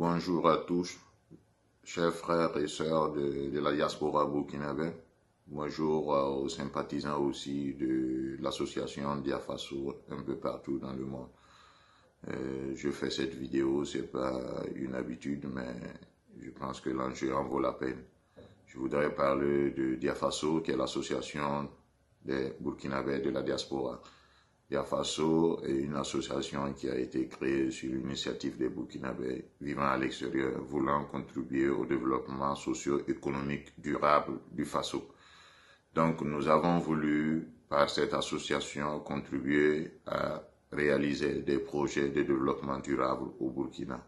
Bonjour à tous, chers frères et sœurs de la diaspora burkinabé. Bonjour aux sympathisants aussi de l'association Diafaso un peu partout dans le monde. Je fais cette vidéo, c'est pas une habitude, mais je pense que l'enjeu en vaut la peine. Je voudrais parler de Diafaso, qui est l'association des Burkinabés de la diaspora. Diafaso est une association qui a été créée sur l'initiative des Burkinabés vivant à l'extérieur, voulant contribuer au développement socio-économique durable du Faso. Donc nous avons voulu, par cette association, contribuer à réaliser des projets de développement durable au Burkina.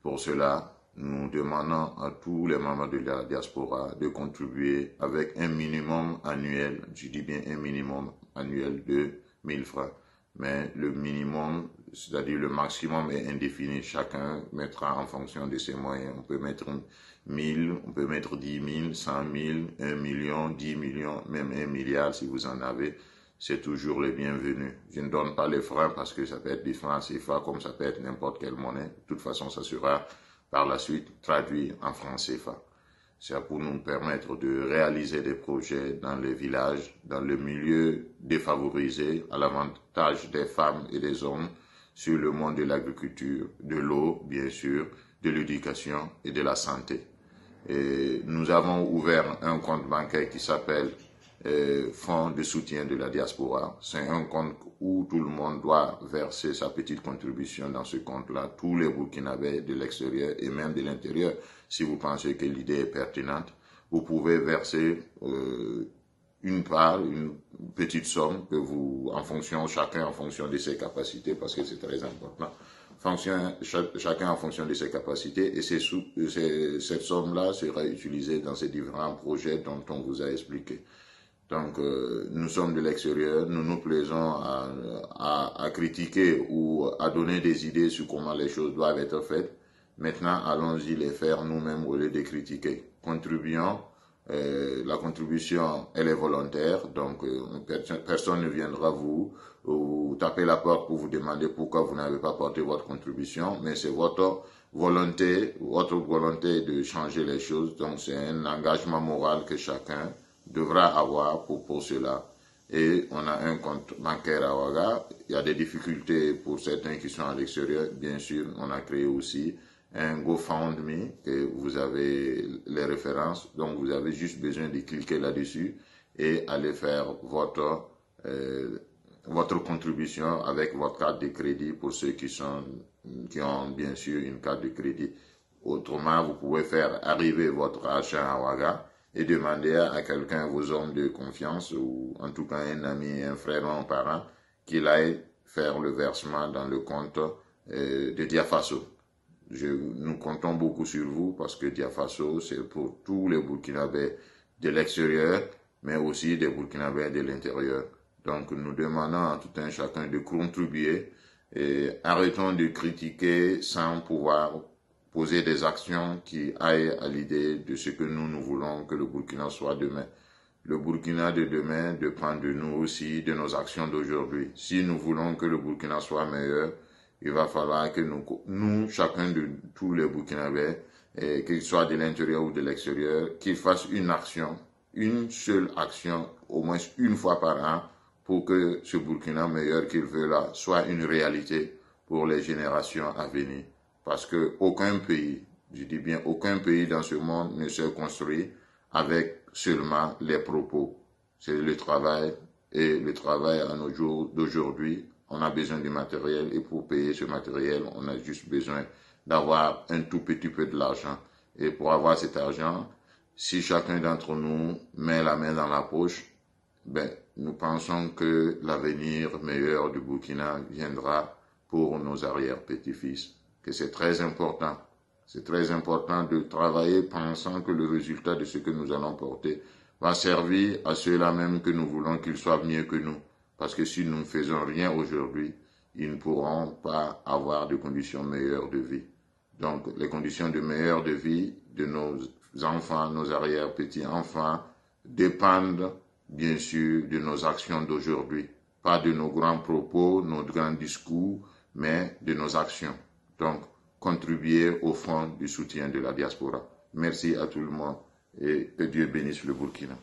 Pour cela, nous demandons à tous les membres de la diaspora de contribuer avec un minimum annuel, je dis bien un minimum annuel de 1000 francs. Mais le minimum, c'est-à-dire le maximum est indéfini. Chacun mettra en fonction de ses moyens. On peut mettre 1000, on peut mettre 10 000, 100 000, 1 million, 10 millions, même 1 milliard si vous en avez. C'est toujours les bienvenus. Je ne donne pas les francs parce que ça peut être des francs CFA comme ça peut être n'importe quelle monnaie. De toute façon, ça sera par la suite traduit en francs CFA. C'est pour nous permettre de réaliser des projets dans les villages, dans le milieu défavorisé, à l'avantage des femmes et des hommes, sur le monde de l'agriculture, de l'eau, bien sûr, de l'éducation et de la santé. Et nous avons ouvert un compte bancaire qui s'appelle Fonds de soutien de la diaspora. C'est un compte où tout le monde doit verser sa petite contribution dans ce compte-là, tous les Burkinabés de l'extérieur et même de l'intérieur. Si vous pensez que l'idée est pertinente, vous pouvez verser une part, une petite somme que vous, chacun en fonction de ses capacités, parce que c'est très important. Chacun en fonction de ses capacités, et cette somme-là sera utilisée dans ces différents projets dont on vous a expliqué. Donc, nous sommes de l'extérieur, nous nous plaisons à critiquer ou à donner des idées sur comment les choses doivent être faites. Maintenant, allons-y les faire nous-mêmes au lieu de critiquer. Contribuons. La contribution, elle est volontaire, donc personne ne viendra vous taper la porte pour vous demander pourquoi vous n'avez pas porté votre contribution, mais c'est votre volonté de changer les choses. Donc, c'est un engagement moral que chacun devra avoir pour cela. Et on a un compte bancaire à Ouaga. Il y a des difficultés pour certains qui sont à l'extérieur. Bien sûr, on a créé aussi un GoFundMe, que vous avez les références. Donc, vous avez juste besoin de cliquer là-dessus et aller faire votre contribution avec votre carte de crédit pour ceux qui ont bien sûr une carte de crédit. Autrement, vous pouvez faire arriver votre argent à Ouaga et demander à quelqu'un, vos hommes de confiance, ou en tout cas un ami, un frère ou un parent, qu'il aille faire le versement dans le compte de Diafaso. Nous comptons beaucoup sur vous parce que Diafaso, c'est pour tous les Burkinabés de l'extérieur, mais aussi des Burkinabés de l'intérieur. Donc nous demandons à tout un chacun de contribuer et arrêtons de critiquer sans pouvoir poser des actions qui aillent à l'idée de ce que nous voulons que le Burkina soit demain. Le Burkina de demain dépend de nous aussi, de nos actions d'aujourd'hui. Si nous voulons que le Burkina soit meilleur, il va falloir que nous chacun de tous les Burkinabés, qu'ils soient de l'intérieur ou de l'extérieur, qu'ils fassent une action, une seule action, au moins une fois par an, pour que ce Burkina meilleur qu'il veut là soit une réalité pour les générations à venir. Parce que aucun pays, je dis bien aucun pays dans ce monde ne se construit avec seulement les propos. C'est le travail, et le travail à nos jours d'aujourd'hui, on a besoin du matériel, et pour payer ce matériel, on a juste besoin d'avoir un tout petit peu de l'argent. Et pour avoir cet argent, si chacun d'entre nous met la main dans la poche, nous pensons que l'avenir meilleur du Burkina viendra pour nos arrière-petits-fils. Que c'est très important. C'est très important de travailler pensant que le résultat de ce que nous allons porter va servir à ceux-là même que nous voulons qu'ils soient mieux que nous. Parce que si nous ne faisons rien aujourd'hui, ils ne pourront pas avoir de conditions meilleures de vie. Donc, les conditions de meilleure de vie de nos enfants, nos arrière-petits-enfants, dépendent bien sûr de nos actions d'aujourd'hui. Pas de nos grands propos, nos grands discours, mais de nos actions. Donc, contribuer au fonds du soutien de la diaspora. Merci à tout le monde et que Dieu bénisse le Burkina.